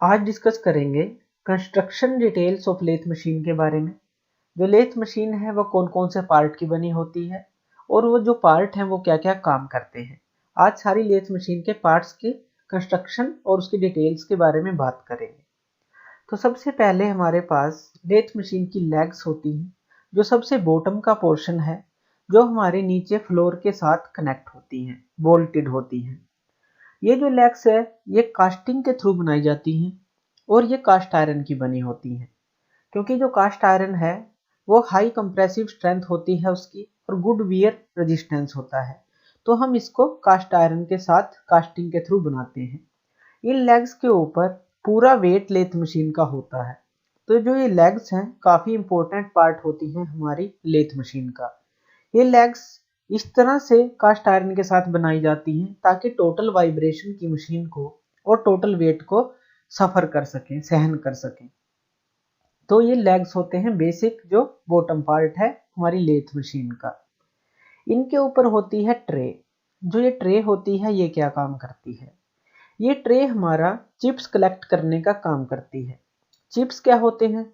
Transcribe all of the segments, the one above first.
आज डिस्कस करेंगे construction details of lathe machine के बारे में। जो लेथ मशीन है वो कौन कौन से पार्ट की बनी होती है और वो जो पार्ट हैं वो क्या क्या काम करते हैं। आज सारी लेथ मशीन के पार्ट्स के कंस्ट्रक्शन और उसकी डिटेल्स के बारे में बात करेंगे। तो सबसे पहले हमारे पास लेथ मशीन की लेग्स होती हैं, जो सबसे बॉटम का पोर्शन है, जो हमारे नीचे फ्लोर के साथ कनेक्ट होती हैं, बोल्टेड होती हैं। ये जो लेग्स है ये कास्टिंग के थ्रू बनाई जाती हैं और ये कास्ट आयरन की बनी होती हैं, क्योंकि जो कास्ट आयरन है वो हाई कंप्रेसिव स्ट्रेंथ होती है उसकी और गुड वियर रेजिस्टेंस होता है, तो हम इसको कास्ट आयरन के साथ कास्टिंग के थ्रू बनाते हैं। इन लेग्स के ऊपर पूरा वेट लेथ मशीन का होता है, तो जो ये लेग्स हैं काफ़ी इंपॉर्टेंट पार्ट होती हैं हमारी लेथ मशीन का। ये लेग्स इस तरह से कास्ट आयरन के साथ बनाई जाती हैं ताकि टोटल वाइब्रेशन की मशीन को और टोटल वेट को सफर कर सकें, सहन कर सकें। तो ये लेग्स होते हैं बेसिक जो बॉटम पार्ट है हमारी लेथ मशीन का। इनके ऊपर होती है ट्रे। जो ये ट्रे होती है ये क्या काम करती है? ये ट्रे हमारा चिप्स कलेक्ट करने का काम करती है। चिप्स क्या होते हैं?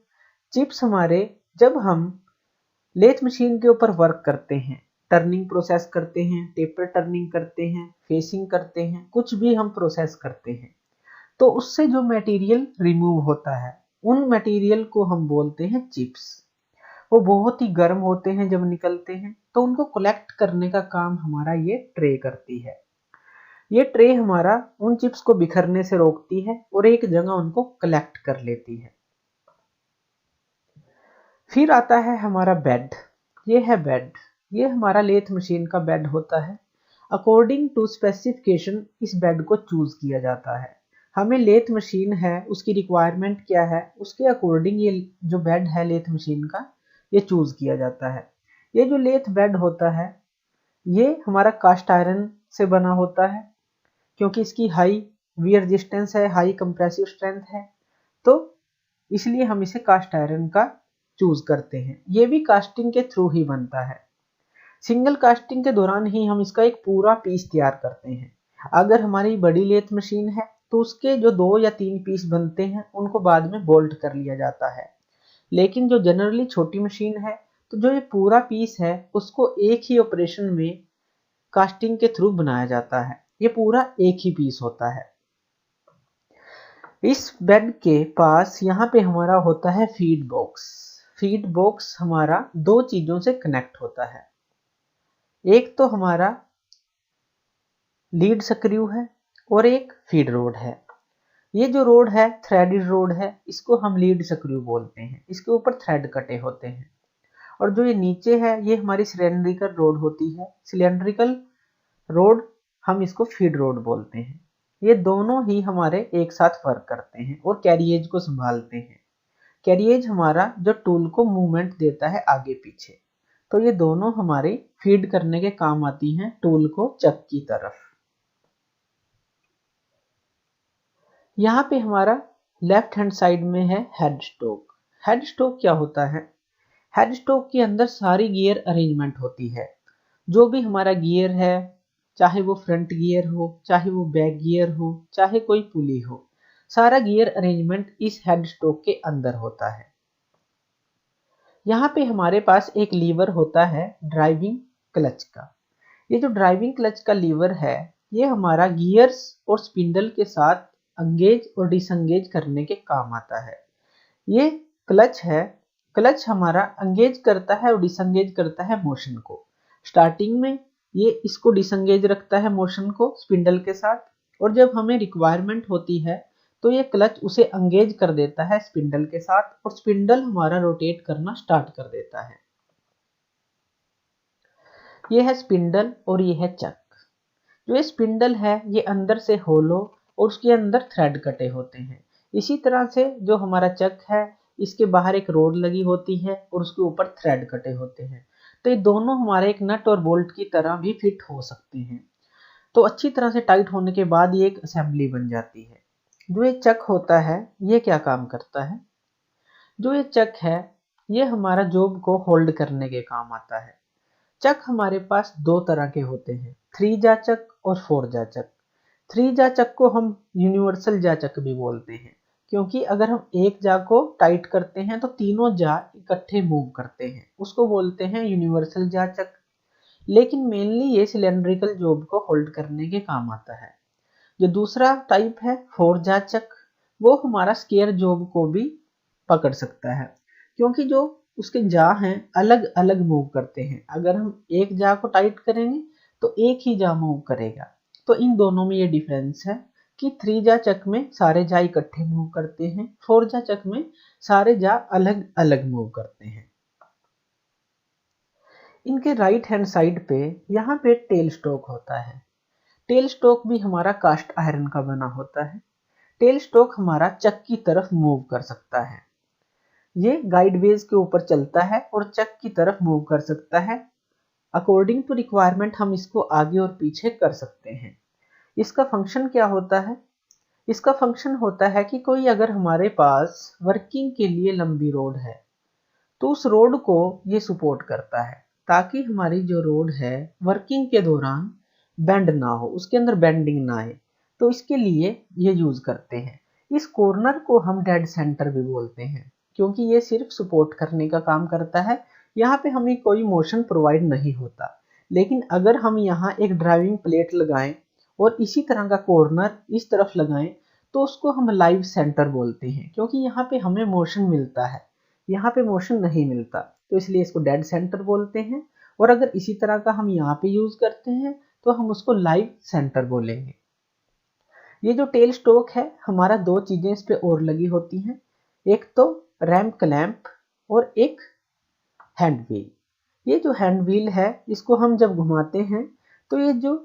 चिप्स हमारे जब हम लेथ मशीन के ऊपर वर्क करते हैं, टर्निंग प्रोसेस करते हैं, टेपर टर्निंग करते हैं, फेसिंग करते हैं, कुछ भी हम प्रोसेस करते हैं, तो उससे जो मटेरियल रिमूव होता है उन मटेरियल को हम बोलते हैं चिप्स। वो बहुत ही गर्म होते हैं जब निकलते हैं, तो उनको कलेक्ट करने का काम हमारा ये ट्रे करती है। ये ट्रे हमारा उन चिप्स को बिखरने से रोकती है और एक जगह उनको कलेक्ट कर लेती है। फिर आता है हमारा बेड। ये है बेड। ये हमारा लेथ मशीन का बेड होता है। अकॉर्डिंग टू स्पेसिफिकेशन इस बेड को चूज किया जाता है। हमें लेथ मशीन है उसकी रिक्वायरमेंट क्या है उसके अकॉर्डिंग ये जो बेड है लेथ मशीन का ये चूज किया जाता है। ये जो लेथ बेड होता है ये हमारा कास्ट आयरन से बना होता है, क्योंकि इसकी हाई वियर रेजिस्टेंस है, हाई कंप्रेसिव स्ट्रेंथ है, तो इसलिए हम इसे कास्ट आयरन का चूज करते हैं। ये भी कास्टिंग के थ्रू ही बनता है। सिंगल कास्टिंग के दौरान ही हम इसका एक पूरा पीस तैयार करते हैं। अगर हमारी बड़ी लेथ मशीन है तो उसके जो 2 या 3 पीस बनते हैं उनको बाद में बोल्ट कर लिया जाता है। लेकिन जो जनरली छोटी मशीन है तो जो ये पूरा पीस है उसको एक ही ऑपरेशन में कास्टिंग के थ्रू बनाया जाता है। ये पूरा एक ही पीस होता है। इस बेड के पास यहाँ पे हमारा होता है फीड बॉक्स। फीड बॉक्स हमारा 2 चीजों से कनेक्ट होता है। एक तो हमारा लीड स्क्रू है और एक फीड रोड है। ये जो रोड है थ्रेडेड रोड है, इसको हम लीड स्क्रू बोलते हैं। इसके ऊपर थ्रेड कटे होते हैं। और जो ये नीचे है ये हमारी सिलेंड्रिकल रोड होती है। सिलेंड्रिकल रोड हम इसको फीड रोड बोलते हैं। ये दोनों ही हमारे एक साथ वर्क करते हैं और कैरिएज को संभालते हैं। कैरिएज हमारा जो टूल को मूवमेंट देता है आगे पीछे, तो ये दोनों हमारे फीड करने के काम आती हैं टूल को चक की तरफ। यहाँ पे हमारा लेफ्ट हैंड साइड में है हेड स्टॉक। हेड स्टॉक क्या होता है? हेड स्टॉक के अंदर सारी गियर अरेंजमेंट होती है। जो भी हमारा गियर है, चाहे वो फ्रंट गियर हो, चाहे वो बैक गियर हो, चाहे कोई पुली हो, सारा गियर अरेंजमेंट इस हेड स्टॉक के अंदर होता है। यहाँ पे हमारे पास एक लीवर होता है ड्राइविंग क्लच का। ये जो ड्राइविंग क्लच का लीवर है ये हमारा गियर्स और स्पिंडल के साथ एंगेज और डिसएंगेज करने के काम आता है। ये क्लच है, क्लच हमारा एंगेज करता है और डिसएंगेज करता है मोशन को। स्टार्टिंग में ये इसको डिसएंगेज रखता है मोशन को स्पिंडल के साथ, और जब हमें रिक्वायरमेंट होती है तो ये क्लच उसे एंगेज कर देता है स्पिंडल के साथ और स्पिंडल हमारा रोटेट करना स्टार्ट कर देता है। ये है स्पिंडल और ये है चक। जो ये स्पिंडल है ये अंदर से होलो और उसके अंदर थ्रेड कटे होते हैं। इसी तरह से जो हमारा चक है इसके बाहर एक रोड लगी होती है और उसके ऊपर थ्रेड कटे होते हैं। तो ये दोनों हमारे एक नट और बोल्ट की तरह भी फिट हो सकते हैं। तो अच्छी तरह से टाइट होने के बाद ये एक असेंबली बन जाती है। जो ये चक होता है ये क्या काम करता है? जो ये चक है ये हमारा जॉब को होल्ड करने के काम आता है। चक हमारे पास 2 तरह के होते हैं, 3 जा चक और 4 जा चक। 3 जा चक को हम यूनिवर्सल जा चक भी बोलते हैं। क्योंकि अगर हम एक जा को टाइट करते हैं तो तीनों जा इकट्ठे मूव करते हैं, उसको बोलते हैं यूनिवर्सल जा चक्र। लेकिन मेनली ये सिलेंड्रिकल जॉब को होल्ड करने के काम आता है। जो दूसरा टाइप है फोर जा चक्र, वो हमारा स्क्वायर जॉब को भी पकड़ सकता है, क्योंकि जो उसके जा हैं अलग अलग मूव करते हैं। अगर हम एक जा को टाइट करेंगे तो एक ही जा मूव करेगा। तो इन दोनों में ये डिफरेंस है कि थ्री जा चक्र में सारे जा इकट्ठे मूव करते हैं, फोर जा चक्र में सारे जा अलग अलग मूव करते हैं। इनके राइट हैंड साइड पे यहाँ पे टेल स्टॉक होता है। टेल स्टॉक भी हमारा कास्ट आयरन का बना होता है। टेल स्टॉक हमारा चक की तरफ मूव कर सकता है। ये गाइडवेज के ऊपर चलता है और चक की तरफ मूव कर सकता है। अकॉर्डिंग टू रिक्वायरमेंट हम इसको आगे और पीछे कर सकते हैं। इसका फंक्शन क्या होता है? इसका फंक्शन होता है कि कोई अगर हमारे पास वर्किंग के लिए लंबी रोड है तो उस रोड को ये सपोर्ट करता है, ताकि हमारी जो रोड है वर्किंग के दौरान बेंड ना हो, उसके अंदर बेंडिंग ना आए। तो इसके लिए ये यूज करते हैं। इस कॉर्नर को हम डेड सेंटर भी बोलते हैं, क्योंकि ये सिर्फ सपोर्ट करने का काम करता है। यहाँ पे हमें कोई मोशन प्रोवाइड नहीं होता। लेकिन अगर हम यहाँ एक ड्राइविंग प्लेट लगाएं और इसी तरह का कॉर्नर इस तरफ लगाएं तो उसको हम लाइव सेंटर बोलते हैं, क्योंकि यहाँ पे हमें मोशन मिलता है, यहाँ पे मोशन नहीं मिलता, तो इसलिए इसको डेड सेंटर बोलते हैं। और अगर इसी तरह का हम यहाँ पे यूज करते हैं तो हम उसको लाइव सेंटर बोलेंगे। ये जो टेल स्टॉक है हमारा दो चीजें इस पे और लगी होती हैं, एक तो रैम क्लैंप और एक हैंड व्हील। ये जो हैंड व्हील है इसको हम जब घुमाते हैं तो ये जो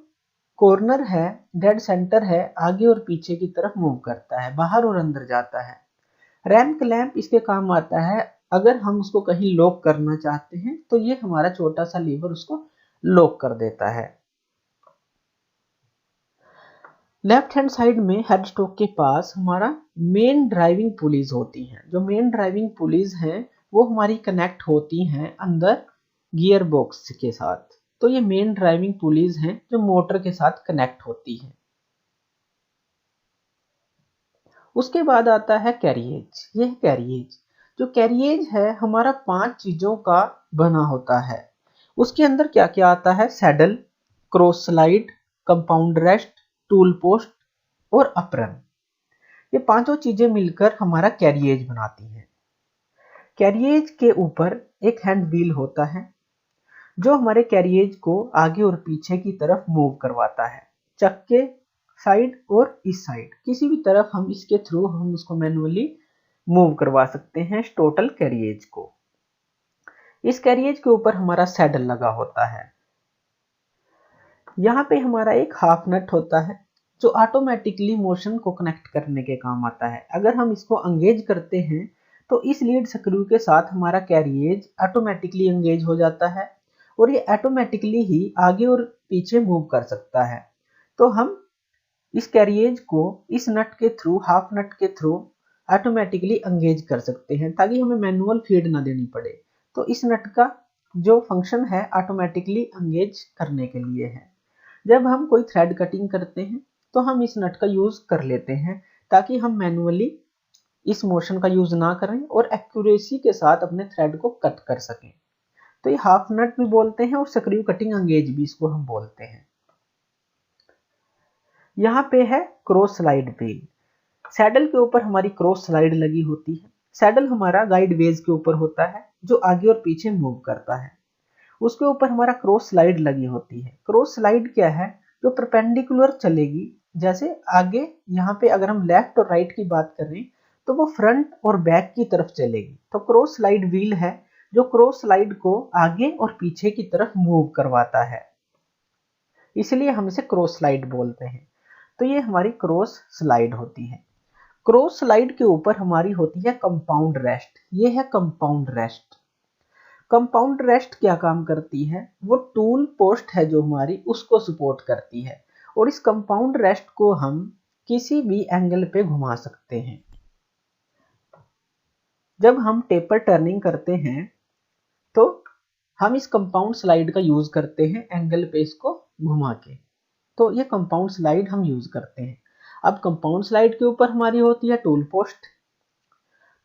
कॉर्नर है डेड सेंटर है आगे और पीछे की तरफ मूव करता है, बाहर और अंदर जाता है। रैम क्लैंप इसके काम आता है अगर हम उसको कहीं लॉक करना चाहते हैं तो ये हमारा छोटा सा लीवर उसको लॉक कर देता है। लेफ्ट हैंड साइड में हेड स्टॉक के पास हमारा मेन ड्राइविंग पुलीज होती हैं। जो मेन ड्राइविंग पुलीज हैं वो हमारी कनेक्ट होती हैं अंदर गियर बॉक्स के साथ। तो ये मेन ड्राइविंग पुलीज हैं जो मोटर के साथ कनेक्ट होती हैं। उसके बाद आता है कैरिएज। ये है कैरिएज। जो कैरिएज है हमारा 5 चीजों का बना होता है। उसके अंदर क्या क्या आता है? Saddle, cross slide, compound rest, tool post और अप्रन। ये पांचों चीजें मिलकर हमारा कैरिएज बनाती हैं। कैरिएज के ऊपर एक हैंड व्हील होता है जो हमारे कैरिएज को आगे और पीछे की तरफ मूव करवाता है। चक्के साइड और इस साइड किसी भी तरफ हम इसके थ्रू हम उसको मैनुअली मूव करवा सकते हैं टोटल कैरिएज को। इस कैरिएज के ऊपर हमारा सैडल लगा होता है। यहाँ पे हमारा एक हाफ नट होता है जो ऑटोमेटिकली मोशन को कनेक्ट करने के काम आता है। अगर हम इसको एंगेज करते हैं तो इस लीड स्क्रू के साथ हमारा कैरिएज ऑटोमेटिकली एंगेज हो जाता है और ये ऑटोमेटिकली ही आगे और पीछे मूव कर सकता है। तो हम इस कैरिएज को इस नट के थ्रू, हाफ नट के थ्रू ऑटोमेटिकली एंगेज कर सकते हैं ताकि हमें मैनुअल फीड ना देनी पड़े। तो इस नट का जो फंक्शन है ऑटोमेटिकली एंगेज करने के लिए है। जब हम कोई थ्रेड कटिंग करते हैं तो हम इस नट का यूज कर लेते हैं ताकि हम मैनुअली इस मोशन का यूज ना करें और एक्यूरेसी के साथ अपने थ्रेड को कट कर सकें। तो ये हाफ नट भी बोलते हैं और स्क्रू कटिंग एंगेज भी इसको हम बोलते हैं। यहाँ पे है क्रॉस स्लाइड व्हील। सैडल के ऊपर हमारी क्रॉस स्लाइड लगी होती है। सैडल हमारा गाइड वेज के ऊपर होता है जो आगे और पीछे मूव करता है। उसके ऊपर हमारा क्रॉस स्लाइड लगी होती है। क्रॉस स्लाइड क्या है? जो परपेंडिकुलर चलेगी। जैसे आगे यहाँ पे अगर हम लेफ्ट और राइट की बात करें तो वो फ्रंट और बैक की तरफ चलेगी। तो क्रॉस स्लाइड व्हील है जो क्रॉस स्लाइड को आगे और पीछे की तरफ मूव करवाता है, इसलिए हम इसे क्रॉस स्लाइड बोलते हैं। तो ये हमारी क्रॉस स्लाइड होती है। क्रॉस स्लाइड के ऊपर हमारी होती है कंपाउंड रेस्ट। ये है कंपाउंड रेस्ट। कंपाउंड रेस्ट क्या काम करती है? वो टूल पोस्ट है जो हमारी उसको सपोर्ट करती है और इस कंपाउंड रेस्ट को हम किसी भी एंगल पे घुमा सकते हैं। जब हम टेपर टर्निंग करते हैं तो हम इस कंपाउंड स्लाइड का यूज करते हैं एंगल पे इसको घुमा के। तो ये कंपाउंड स्लाइड हम यूज करते हैं। अब कंपाउंड स्लाइड के ऊपर हमारी होती है टूल पोस्ट।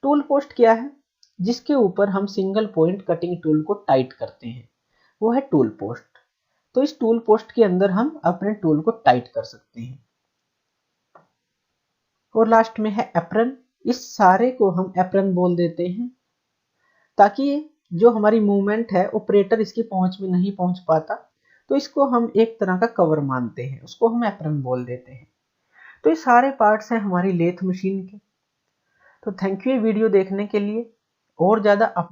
टूल पोस्ट क्या है? जिसके ऊपर हम सिंगल पॉइंट कटिंग टूल को टाइट करते हैं, वो है टूल पोस्ट। तो इस टूल पोस्ट के अंदर हम अपने टूल को टाइट कर सकते हैं। और लास्ट में है एप्रन। इस सारे को हम एप्रन बोल देते हैं, ताकि जो हमारी मूवमेंट है ऑपरेटर इसकी पहुंच में नहीं पहुंच पाता, तो इसको हम एक तरह का कवर मानते हैं, उसको हम एप्रन बोल देते हैं। तो ये सारे पार्ट्स हैं हमारी लेथ मशीन के। तो थैंक यू ये वीडियो देखने के लिए। और ज़्यादा